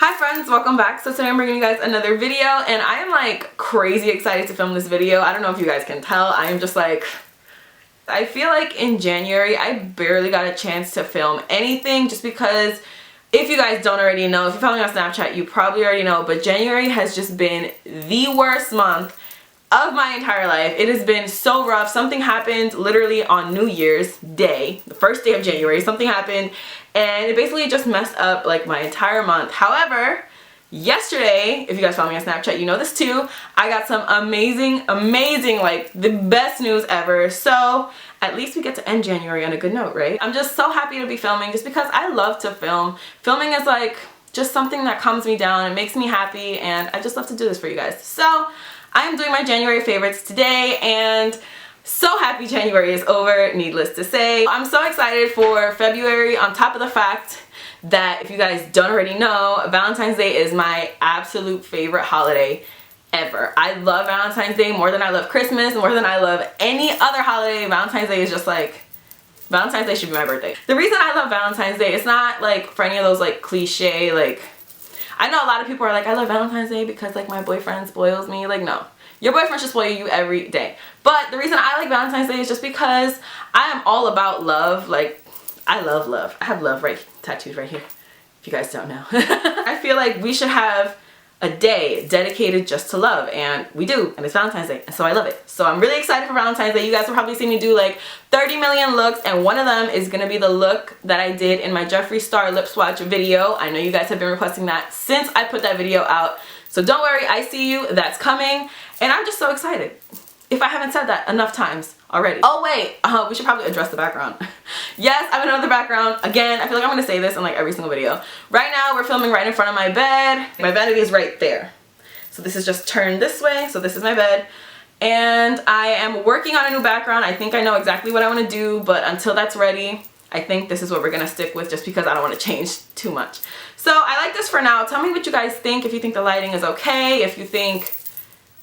Hi friends, welcome back. So today I'm bringing you guys another video and I am like crazy excited to film this video. I don't know if you guys can tell. I am just like, I feel like in January I barely got a chance to film anything just because if you guys don't already know, if you're following on Snapchat, you probably already know, but January has just been the worst month of my entire life. It has been so rough. Something happened literally on New Year's Day, the first day of January. Something happened and it basically just messed up like my entire month. However, yesterday, if you guys follow me on Snapchat, you know this too, I got some amazing, like the best news ever. So at least we get to end January on a good note, right? I'm just so happy to be filming just because I love to film. Filming is like just something that calms me down. It makes me happy and I just love to do this for you guys. So I am doing my January favorites today and so happy January is over, needless to say. I'm so excited for February on top of the fact that if you guys don't already know, Valentine's Day is my absolute favorite holiday ever. I love Valentine's Day more than I love Christmas, more than I love any other holiday. Valentine's Day is just like, Valentine's Day should be my birthday. The reason I love Valentine's Day, it's not like for any of those like cliche, like, I know a lot of people are like, I love Valentine's Day because like my boyfriend spoils me. Like, no. Your boyfriend should spoil you every day. But the reason I like Valentine's Day is just because I am all about love. Like, I love love. I have love tattooed right here, if you guys don't know. I feel like we should have a day dedicated just to love, and we do, and it's Valentine's Day, and so I love it. So I'm really excited for Valentine's Day. You guys will probably see me do like 30 million looks, and one of them is gonna be the look that I did in my Jeffree Star lip swatch video. I know you guys have been requesting that since I put that video out, so don't worry, I see you, that's coming, and I'm just so excited. If I haven't said that enough times already. Oh wait, we should probably address the background. Yes, I'm in another background. Again, I feel like I'm gonna say this in like every single video. Right now, we're filming right in front of my bed. My vanity is right there. So this is just turned this way. So this is my bed. And I am working on a new background. I think I know exactly what I wanna do, but until that's ready, I think this is what we're gonna stick with just because I don't wanna change too much. So I like this for now. Tell me what you guys think, if you think the lighting is okay, if you think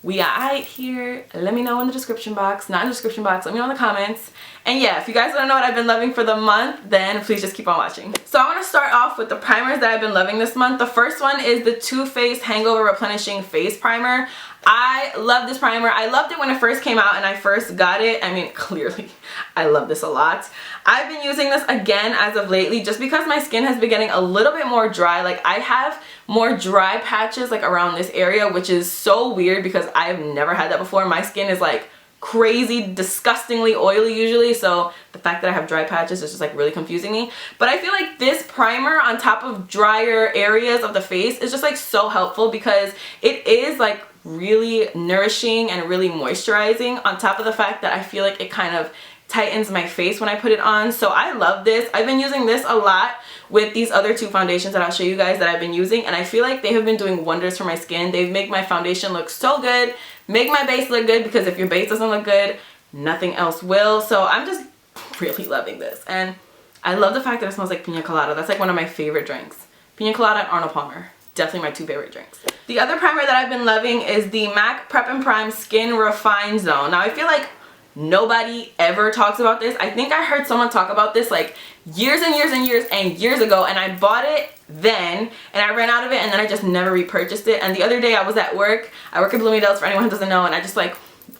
we are alright here. Let me know in the description box. Not in the description box, let me know in the comments. And yeah, if you guys want to know what I've been loving for the month, then please just keep on watching. So I want to start off with the primers that I've been loving this month. The first one is the Too Faced Hangover Replenishing Face Primer. I love this primer. I loved it when it first came out and I first got it. I mean, clearly, I love this a lot. I've been using this again as of lately just because my skin has been getting a little bit more dry. Like, I have more dry patches like around this area, which is so weird because I've never had that before. My skin is like crazy, disgustingly oily usually, so the fact that I have dry patches is just like really confusing me. But I feel like this primer on top of drier areas of the face is just like so helpful because it is like really nourishing and really moisturizing, on top of the fact that I feel like it kind of tightens my face when I put it on. So I love this. I've been using this a lot with these other two foundations that I'll show you guys that I've been using, and I feel like they have been doing wonders for my skin. They've made my foundation look so good, make my base look good, because if your base doesn't look good, nothing else will. So I'm just really loving this, and I love the fact that it smells like pina colada. That's like one of my favorite drinks. Pina colada and Arnold Palmer. Definitely my two favorite drinks. The other primer that I've been loving is the MAC Prep and Prime Skin Refine Zone. Now I feel like nobody ever talks about this. I think I heard someone talk about this like years and years and years and years ago, and I bought it then and I ran out of it, and then I just never repurchased it. And the other day I was at work. I work at Bloomingdale's, for anyone who doesn't know, and I just like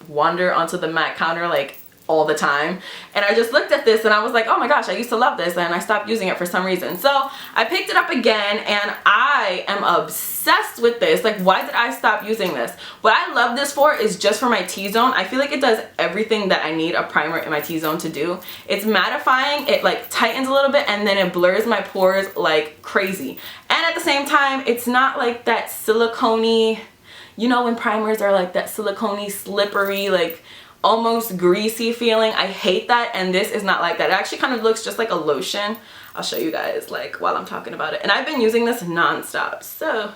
wander onto the MAC counter like all the time, and I just looked at this and I was like, oh my gosh, I used to love this, and I stopped using it for some reason. So I picked it up again and I am obsessed with this. Like, why did I stop using this? What I love this for is just for my T-zone. I feel like it does everything that I need a primer in my T-zone to do. It's mattifying, it like tightens a little bit, and then it blurs my pores like crazy. And at the same time, it's not like that silicone-y, you know when primers are like that silicone-y, slippery, like almost greasy feeling. I hate that, and this is not like that. It actually kind of looks just like a lotion. I'll show you guys like while I'm talking about it. And I've been using this non-stop, so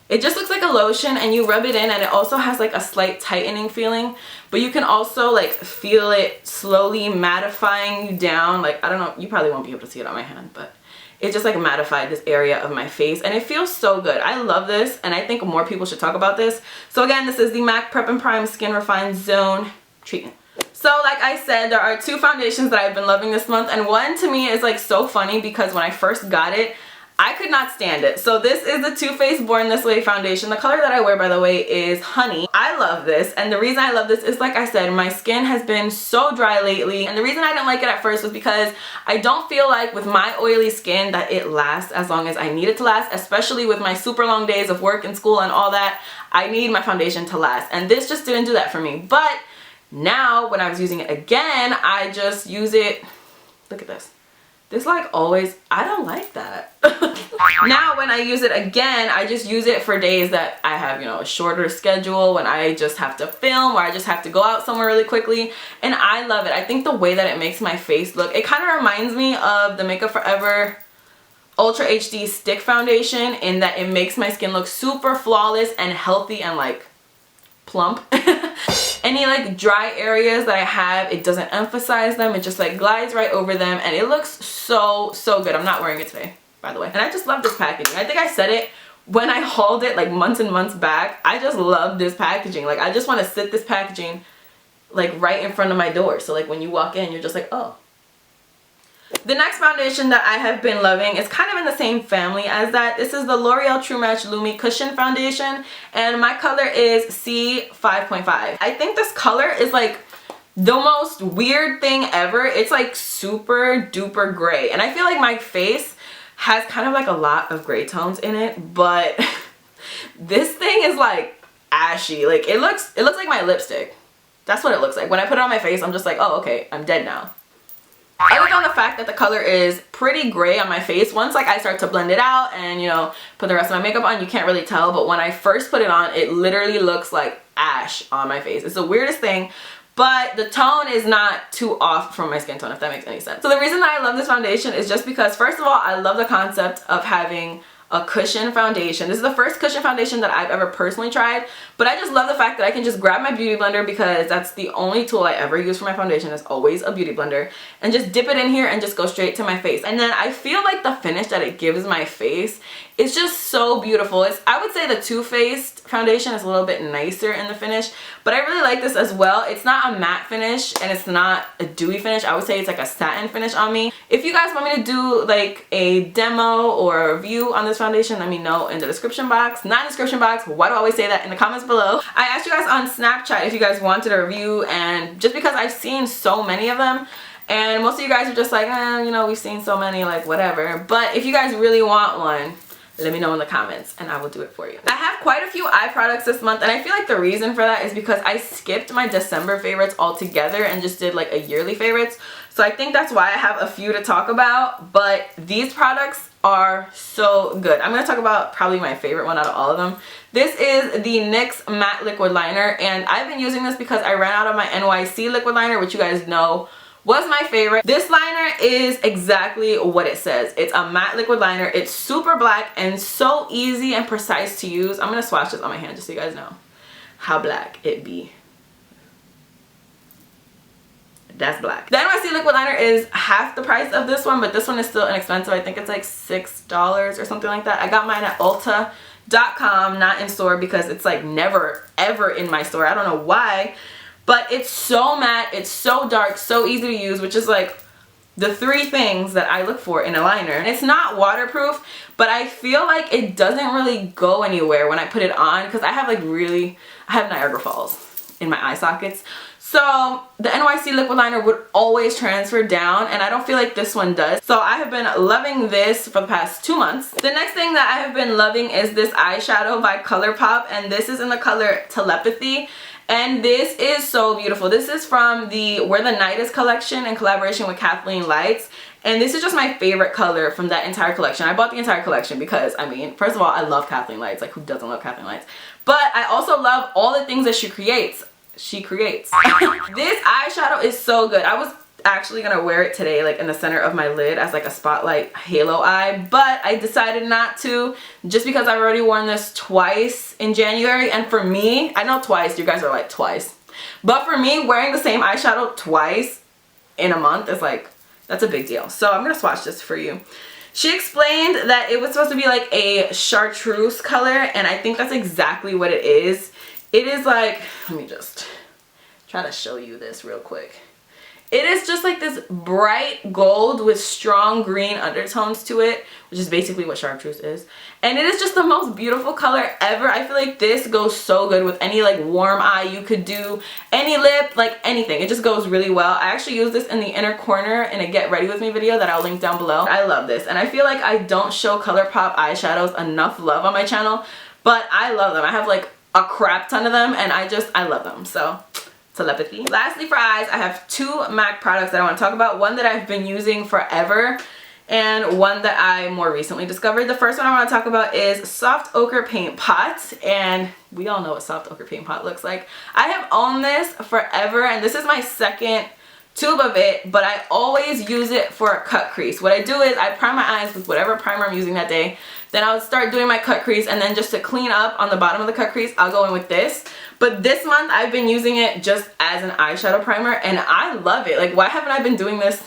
it just looks like a lotion, and you rub it in, and it also has like a slight tightening feeling, but you can also like feel it slowly mattifying you down. Like, I don't know, you probably won't be able to see it on my hand, but it just like mattified this area of my face, and it feels so good. I love this, and I think more people should talk about this. So again, this is the MAC Prep and Prime Skin Refine Zone treatment. So like I said, there are two foundations that I've been loving this month, and one to me is like so funny because when I first got it, I could not stand it. So this is the Too Faced Born This Way foundation. The color that I wear, by the way, is Honey. I love this, and the reason I love this is, like I said, my skin has been so dry lately, and the reason I didn't like it at first was because I don't feel like with my oily skin that it lasts as long as I need it to last, especially with my super long days of work and school and all that. I need my foundation to last, and this just didn't do that for me. But now when I was using it again, I just use it. Look at this. This like always, I don't like that. Now when I use it again, I just use it for days that I have, you know, a shorter schedule, when I just have to film or I just have to go out somewhere really quickly, and I love it. I think the way that it makes my face look, it kind of reminds me of the Makeup Forever Ultra HD Stick Foundation in that it makes my skin look super flawless and healthy and like plump. Any like dry areas that I have, it doesn't emphasize them, it just like glides right over them, and it looks so good. I'm not wearing it today, by the way, and I just love this packaging. I think I said it when I hauled it like months and months back. I just love this packaging. Like I just want to sit this packaging like right in front of my door, so like when you walk in you're just like, oh. The next foundation that I have been loving is kind of in the same family as that. This is the L'Oreal True Match Lumi Cushion Foundation, and my color is C5.5. I think this color is like the most weird thing ever. It's like super duper gray, and I feel like my face has kind of like a lot of gray tones in it, but this thing is like ashy. Like it looks like my lipstick. That's what it looks like. When I put it on my face, I'm just like, oh, okay, I'm dead now. Other than the fact that the color is pretty gray on my face, once like I start to blend it out and, you know, put the rest of my makeup on, you can't really tell, but when I first put it on, it literally looks like ash on my face. It's the weirdest thing, but the tone is not too off from my skin tone, if that makes any sense. So the reason that I love this foundation is just because, first of all, I love the concept of having a cushion foundation. This is the first cushion foundation that I've ever personally tried, but I just love the fact that I can just grab my beauty blender, because that's the only tool I ever use for my foundation, is always a beauty blender, and just dip it in here and just go straight to my face. And then I feel like the finish that it gives my face is just so beautiful. I would say the Too Faced foundation is a little bit nicer in the finish, but I really like this as well. It's not a matte finish and it's not a dewy finish. I would say it's like a satin finish on me. If you guys want me to do like a demo or a review on this foundation, let me know in the description box. Not in the description box, why do I always say that? In the comments below. I asked you guys on Snapchat if you guys wanted a review, and just because I've seen so many of them, and most of you guys are just like, you know, we've seen so many, like whatever. But if you guys really want one, let me know in the comments and I will do it for you. I have quite a few eye products this month, and I feel like the reason for that is because I skipped my December favorites altogether and just did like a yearly favorites. So I think that's why I have a few to talk about, but these products are so good. I'm going to talk about probably my favorite one out of all of them. This is the NYX Matte Liquid Liner, and I've been using this because I ran out of my NYC liquid liner, which you guys know was my favorite. This liner is exactly what it says. It's a matte liquid liner. It's super black and so easy and precise to use. I'm going to swatch this on my hand just so you guys know how black it be. That's black. The NYC liquid liner is half the price of this one, but this one is still inexpensive. I think it's like $6 or something like that. I got mine at Ulta.com, not in store, because it's like never ever in my store. I don't know why, but it's so matte, it's so dark, so easy to use, which is like the three things that I look for in a liner. And it's not waterproof, but I feel like it doesn't really go anywhere when I put it on, because I have like I have Niagara Falls in my eye sockets. So the NYC liquid liner would always transfer down, and I don't feel like this one does. So I have been loving this for the past 2 months. The next thing that I have been loving is this eyeshadow by ColourPop, and this is in the color Telepathy. And this is so beautiful. This is from the Where the Night Is collection in collaboration with Kathleen Lights. And this is just my favorite color from that entire collection. I bought the entire collection because, I mean, first of all, I love Kathleen Lights. Like, who doesn't love Kathleen Lights? But I also love all the things that she creates. This eyeshadow is so good. I was actually gonna wear it today, like in the center of my lid as like a spotlight halo eye, but I decided not to, just because I've already worn this twice in January. And for me, I know twice, you guys are like twice, but for me, wearing the same eyeshadow twice in a month is like, that's a big deal. So I'm gonna swatch this for you. She explained that it was supposed to be like a chartreuse color, and I think that's exactly what it is. It is like, let me just try to show you this real quick. It is just like this bright gold with strong green undertones to it, which is basically what chartreuse is. And it is just the most beautiful color ever. I feel like this goes so good with any like warm eye you could do, any lip, like anything. It just goes really well. I actually use this in the inner corner in a get ready with me video that I'll link down below. I love this, and I feel like I don't show ColourPop eyeshadows enough love on my channel, but I love them. I have like a crap ton of them, and I love them. So Telepathy. Lastly, for eyes, I have two MAC products that I want to talk about. One that I've been using forever and one that I more recently discovered. The first one I want to talk about is Soft Ochre Paint Pot, and we all know what Soft Ochre Paint Pot looks like. I have owned this forever, and this is my second tube of it, but I always use it for a cut crease. What I do is I prime my eyes with whatever primer I'm using that day, then I'll start doing my cut crease, and then just to clean up on the bottom of the cut crease, I'll go in with this. But this month I've been using it just as an eyeshadow primer, and I love it. Like, why haven't I been doing this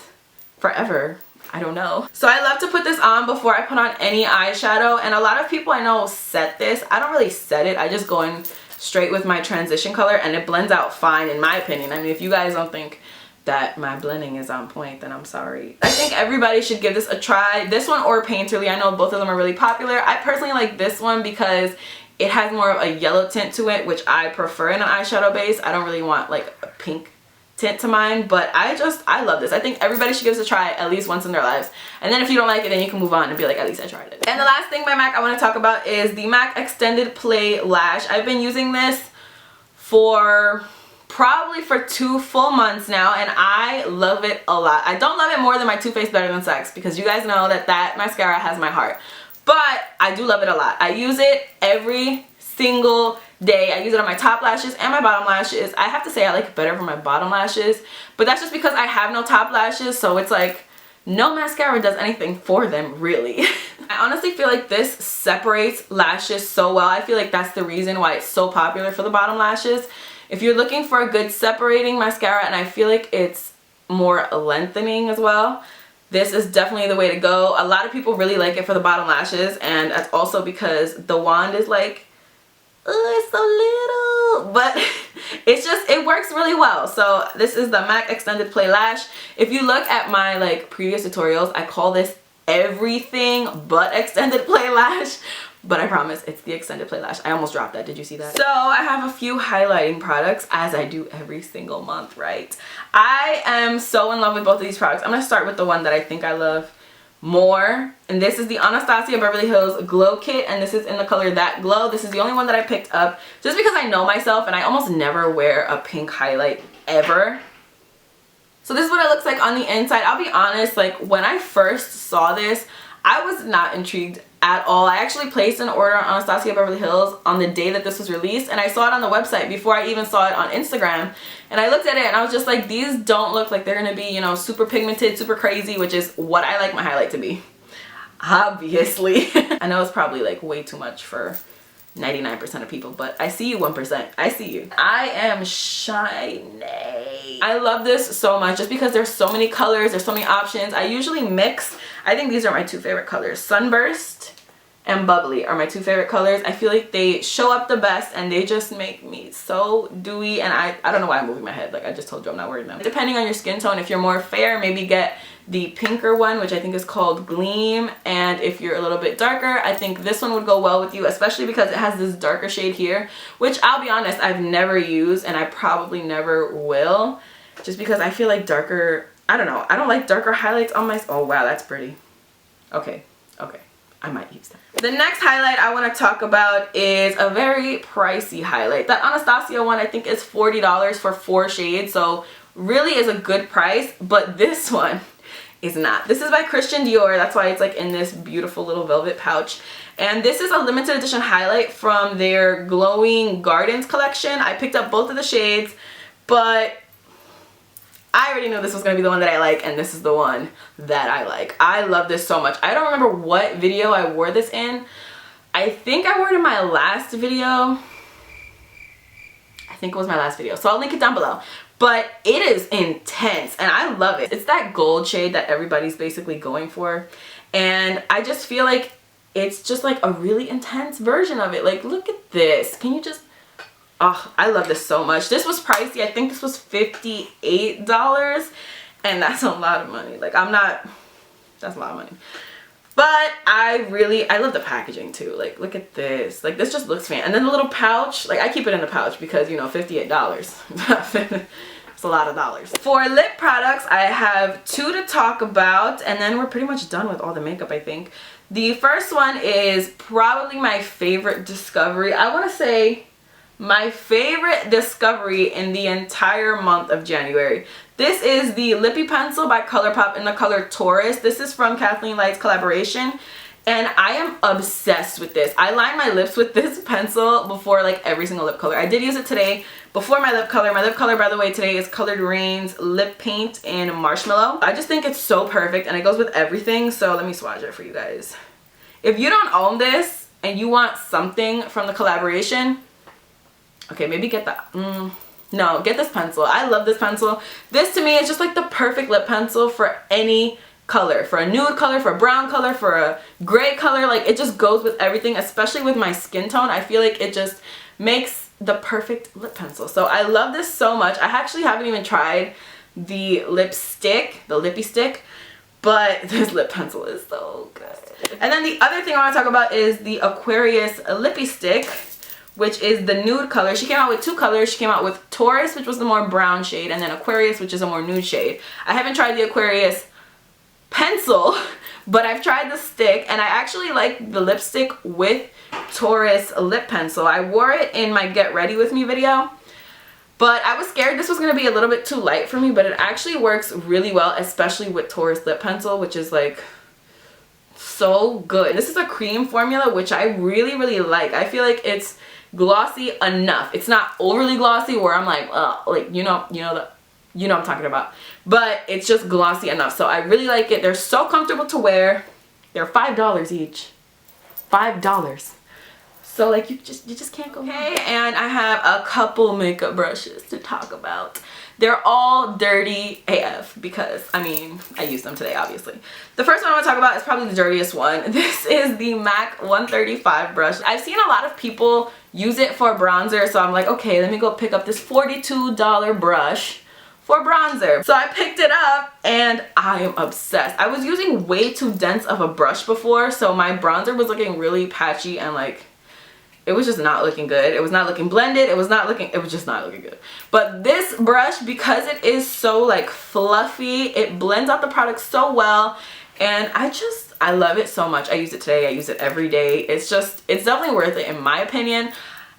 forever? I don't know. So I love to put this on before I put on any eyeshadow, and a lot of people I know set this. I don't really set it. I just go in straight with my transition color, and it blends out fine in my opinion. I mean, if you guys don't think that my blending is on point, then I'm sorry. I think everybody should give this a try. This one or Painterly. I know both of them are really popular. I personally like this one because it has more of a yellow tint to it, which I prefer in an eyeshadow base. I don't really want like a pink tint to mine, but I love this. I think everybody should give this a try at least once in their lives. And then if you don't like it, then you can move on and be like, at least I tried it. And the last thing by MAC I want to talk about is the MAC Extended Play Lash. I've been using this for probably for 2 full months now, and I love it a lot. I don't love it more than my Too Faced Better Than Sex, because you guys know that that mascara has my heart. But I do love it a lot. I use it every single day. I use it on my top lashes and my bottom lashes. I have to say I like it better for my bottom lashes, but that's just because I have no top lashes, so it's like no mascara does anything for them, really. I honestly feel like this separates lashes so well. I feel like that's the reason why it's so popular for the bottom lashes. If you're looking for a good separating mascara, and I feel like it's more lengthening as well, this is definitely the way to go. A lot of people really like it for the bottom lashes, and that's also because the wand is like, oh, it's so little, but it works really well. So this is the MAC Extended Play Lash. If you look at my like previous tutorials, I call this everything but Extended Play Lash. But I promise it's the Extended Play Lash. I almost dropped that. Did you see that? So I have a few highlighting products, as I do every single month, right? I am so in love with both of these products. I'm going to start with the one that I think I love more. And this is the Anastasia Beverly Hills Glow Kit. And this is in the color That Glow. This is the only one that I picked up just because I know myself and I almost never wear a pink highlight ever. So this is what it looks like on the inside. I'll be honest, like when I first saw this, I was not intrigued at all. I actually placed an order on Anastasia Beverly Hills on the day that this was released, and I saw it on the website before I even saw it on Instagram, and I looked at it and I was just like, these don't look like they're gonna be, you know, super pigmented, super crazy, which is what I like my highlight to be, obviously. I know it's probably like way too much for 99% of people, but I see you 1%. I see you. I am shiny. I love this so much just because there's so many colors, there's so many options. I usually mix. I think these are my 2 favorite colors. Sunburst and Bubbly are my 2 favorite colors. I feel like they show up the best and they just make me so dewy, and I don't know why I'm moving my head. Like I just told you, I'm not wearing them. Depending on your skin tone, if you're more fair, maybe get the pinker one, which I think is called Gleam, and if you're a little bit darker, I think this one would go well with you, especially because it has this darker shade here, which I'll be honest, I've never used and I probably never will, just because I feel like darker, I don't know, I don't like darker highlights on my, oh wow, that's pretty. Okay, I might use that. The next highlight I want to talk about is a very pricey highlight. That Anastasia one I think is $40 for 4 shades, so really is a good price, but this one is not. This is by Christian Dior. That's why it's like in this beautiful little velvet pouch. And this is a limited edition highlight from their Glowing Gardens collection. I picked up both of the shades, but I already knew this was going to be the one that I like, and this is the one that I like. I love this so much. I don't remember what video I wore this in. I think I wore it in my last video. I think it was my last video, so I'll link it down below. But it is intense and I love it. It's that gold shade that everybody's basically going for, and I just feel like it's just like a really intense version of it. Like look at this. Can you just, Oh, I love this so much. This was pricey. I think this was $58, and that's a lot of money. Like, that's a lot of money. But I love the packaging too. Like, look at this. Like, this just looks fancy. And then the little pouch, like, I keep it in the pouch because, you know, $58. It's a lot of dollars. For lip products, I have 2 to talk about, and then we're pretty much done with all the makeup, I think. The first one is probably my favorite discovery. I want to say my favorite discovery in the entire month of January. This is the Lippie pencil by ColourPop in the color Taurus. This is from Kathleen collaboration, and I am obsessed with this. I line my lips with this pencil before like every single lip color. I did use it today before my lip color. My lip color, by the way, today is Colored Rain's Lip Paint in Marshmallow. I just think it's so perfect, and it goes with everything. So let me swatch it for you guys. If you don't own this and you want something from the collaboration, okay, maybe get that. No, get this pencil. I love this pencil. This to me is just like the perfect lip pencil for any color. For a nude color, for a brown color, for a gray color. Like, it just goes with everything, especially with my skin tone. I feel like it just makes the perfect lip pencil. So I love this so much. I actually haven't even tried the lipstick, the Lippie stick, but this lip pencil is so good. And then the other thing I want to talk about is the Aquarius Lippie stick, which is the nude color. She came out with 2 colors. She came out with Taurus, which was the more brown shade, and then Aquarius, which is a more nude shade. I haven't tried the Aquarius pencil, but I've tried the stick, and I actually like the lipstick with Taurus lip pencil. I wore it in my Get Ready With Me video, but I was scared this was going to be a little bit too light for me, but it actually works really well, especially with Taurus lip pencil, which is like so good. This is a cream formula, which I really, really like. I feel like it's glossy enough. It's not overly glossy where I'm like, you know what I'm talking about. But it's just glossy enough. So I really like it. They're so comfortable to wear. They're $5 each. $5. So like you just can't go wrong. Okay, and I have a couple makeup brushes to talk about. They're all dirty AF because, I mean, I used them today, obviously. The first one I want to talk about is probably the dirtiest one. This is the MAC 135 brush. I've seen a lot of people use it for bronzer, so I'm like, okay, let me go pick up this $42 brush for bronzer. So I picked it up, and I am obsessed. I was using way too dense of a brush before, so my bronzer was looking really patchy and like, it was just not looking good. It was not looking blended. It was just not looking good. But this brush, because it is so like fluffy, it blends out the product so well. And I love it so much. I use it today. I use it every day. It's definitely worth it in my opinion.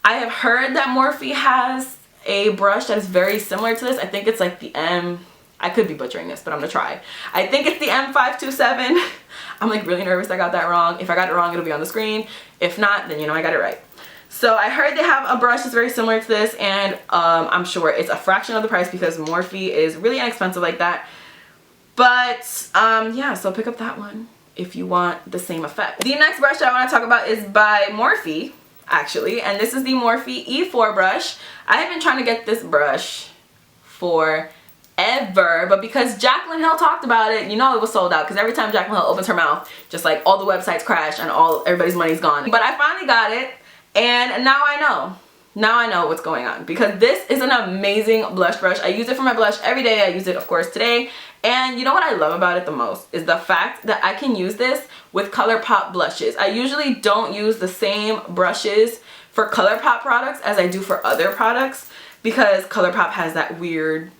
I have heard that Morphe has a brush that is very similar to this. I think it's like the I could be butchering this, but I'm gonna try. I think it's the M527. I'm like really nervous I got that wrong. If I got it wrong, it'll be on the screen. If not, then you know I got it right. So I heard they have a brush that's very similar to this, and I'm sure it's a fraction of the price because Morphe is really inexpensive like that. But yeah, so pick up that one if you want the same effect. The next brush that I want to talk about is by Morphe, actually, and this is the Morphe E4 brush. I have been trying to get this brush forever, but because Jaclyn Hill talked about it, you know it was sold out because every time Jaclyn Hill opens her mouth, just like all the websites crash and everybody's money's gone. But I finally got it. And now I know. Now I know what's going on because this is an amazing blush brush. I use it for my blush every day. I use it, of course, today. And you know what I love about it the most is the fact that I can use this with ColourPop blushes. I usually don't use the same brushes for ColourPop products as I do for other products because ColourPop has that weird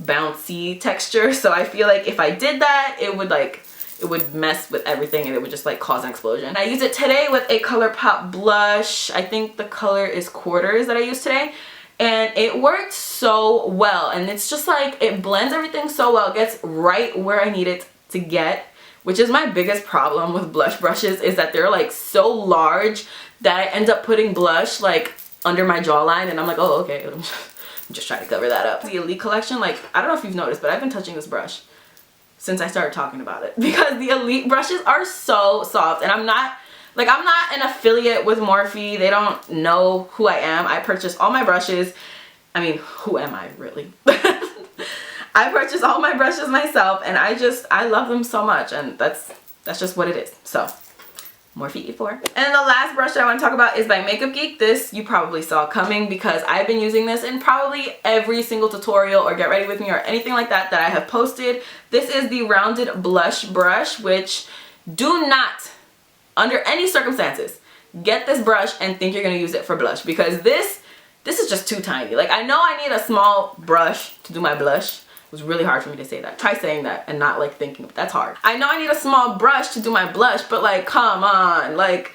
bouncy texture. So I feel like if I did that, it would mess with everything and it would just like cause an explosion. I use it today with a ColourPop blush. I think the color is Quarters that I used today. And it worked so well. And it's just like, it blends everything so well. It gets right where I need it to get. Which is my biggest problem with blush brushes is that they're like so large that I end up putting blush like under my jawline. And I'm like, oh, okay. I'm just trying to cover that up. The Elite collection, like, I don't know if you've noticed, but I've been touching this brush since I started talking about it because the Elite brushes are so soft, and I'm not an affiliate with Morphe. They don't know who I am. I purchase all my brushes. I mean, who am I really? I purchase all my brushes myself, and I love them so much, and that's just what it is. So Morphe E4. And the last brush that I want to talk about is by Makeup Geek. This you probably saw coming because I've been using this in probably every single tutorial or get ready with me or anything like that that I have posted. This is the rounded blush brush, which do not, under any circumstances, get this brush and think you're going to use it for blush, because this is just too tiny. Like, I know I need a small brush to do my blush. It was really hard for me to say that. Try saying that and not like thinking, that's hard. I know I need a small brush to do my blush, but like, come on, like,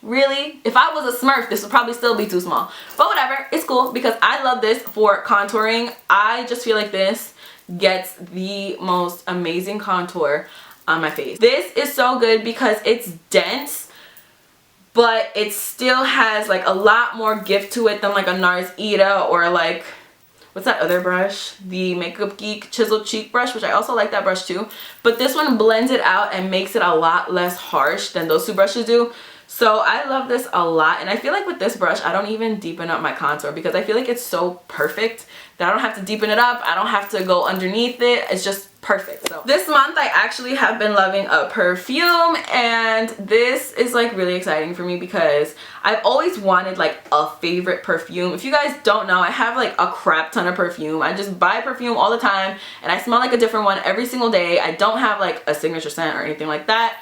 really? If I was a Smurf, this would probably still be too small. But whatever, it's cool because I love this for contouring. I just feel like this gets the most amazing contour on my face. This is so good because it's dense, but it still has like a lot more gift to it than like a NARS Ita or like, what's that other brush? The Makeup Geek Chiseled Cheek brush, which I also like that brush too. But this one blends it out and makes it a lot less harsh than those two brushes do. So I love this a lot, and I feel like with this brush I don't even deepen up my contour because I feel like it's so perfect that I don't have to deepen it up, I don't have to go underneath it, it's just perfect. So this month I actually have been loving a perfume, and this is like really exciting for me because I've always wanted like a favorite perfume. If you guys don't know, I have like a crap ton of perfume. I just buy perfume all the time and I smell like a different one every single day. I don't have like a signature scent or anything like that.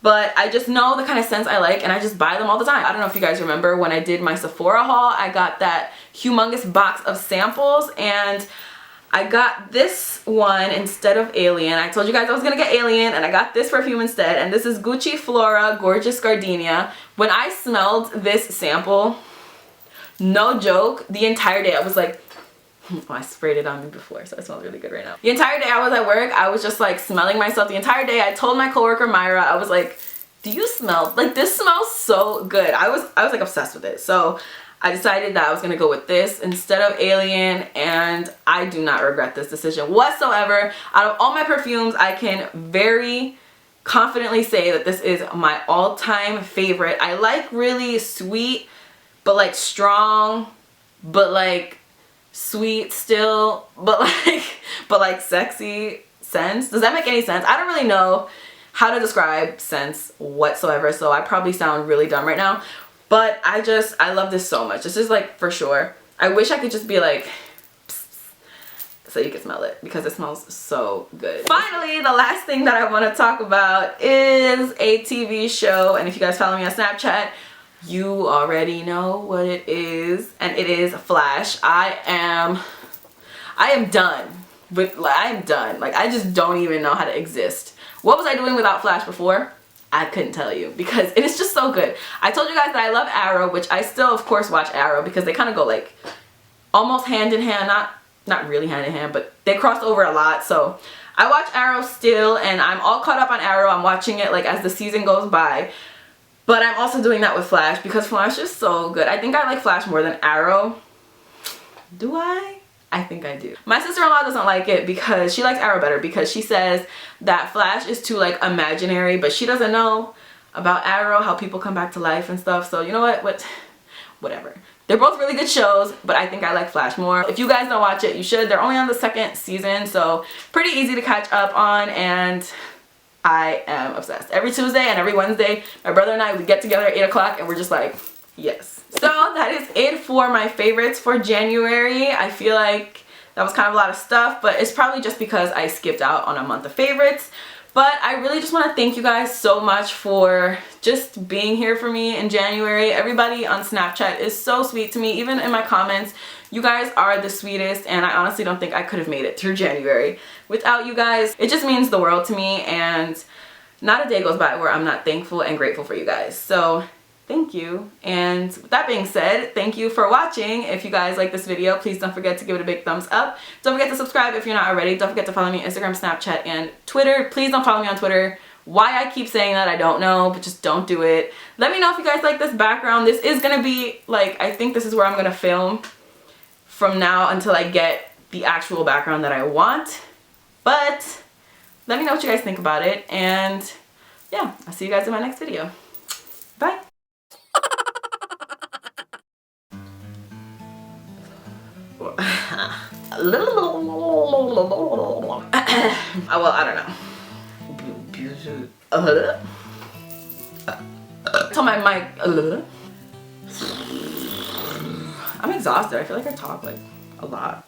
But I just know the kind of scents I like and I just buy them all the time. I don't know if you guys remember when I did my Sephora haul, I got that humongous box of samples and I got this one instead of Alien. I told you guys I was gonna get Alien and I got this perfume instead, and this is Gucci Flora Gorgeous Gardenia. When I smelled this sample, no joke, the entire day I was like, oh, I sprayed it on me before, so it smells really good right now. The entire day I was at work, I was just like smelling myself the entire day. I told my coworker Myra, I was like, do you smell, like this smells so good. I was like obsessed with it. So I decided that I was gonna go with this instead of Alien, and I do not regret this decision whatsoever. Out of all my perfumes, I can very confidently say that this is my all-time favorite. I like really sweet, but like strong, but like sweet still, but like sexy scents. Does that make any sense? I don't really know how to describe scents whatsoever, so I probably sound really dumb right now, but I love this so much. This is like for sure. I wish I could just be like so you can smell it because it smells so good. Finally, the last thing that I want to talk about is a TV show, and if you guys follow me on Snapchat, you already know what it is, and it is Flash. I am done with, like, I'm done. Like, I just don't even know how to exist. What was I doing without Flash before? I couldn't tell you because it is just so good. I told you guys that I love Arrow, which I still of course watch Arrow because they kind of go like almost hand in hand, not really hand in hand, but they cross over a lot. So I watch Arrow still, and I'm all caught up on Arrow. I'm watching it like as the season goes by. But I'm also doing that with Flash because Flash is so good. I think I like Flash more than Arrow. Do I? I think I do. My sister-in-law doesn't like it because she likes Arrow better because she says that Flash is too like imaginary, but she doesn't know about Arrow, how people come back to life and stuff. So you know what? Whatever. They're both really good shows, but I think I like Flash more. If you guys don't watch it, you should. They're only on the 2nd season, so pretty easy to catch up on, and I am obsessed. Every Tuesday and every Wednesday, my brother and I, we get together at 8 o'clock and we're just like, yes. So that is it for my favorites for January. I feel like that was kind of a lot of stuff, but it's probably just because I skipped out on a month of favorites. But I really just want to thank you guys so much for just being here for me in January. Everybody on Snapchat is so sweet to me, even in my comments. You guys are the sweetest, and I honestly don't think I could have made it through January without you guys. It just means the world to me, and not a day goes by where I'm not thankful and grateful for you guys. So thank you. And with that being said, thank you for watching. If you guys like this video, please don't forget to give it a big thumbs up. Don't forget to subscribe if you're not already. Don't forget to follow me on Instagram, Snapchat, and Twitter. Please don't follow me on Twitter. Why I keep saying that, I don't know, but just don't do it. Let me know if you guys like this background. This is gonna be like, I think this is where I'm gonna film from now until I get the actual background that I want. But let me know what you guys think about it, and yeah, I'll see you guys in my next video. Bye. Well, I don't know. Tell my mic. I'm exhausted. I feel like I talk like a lot.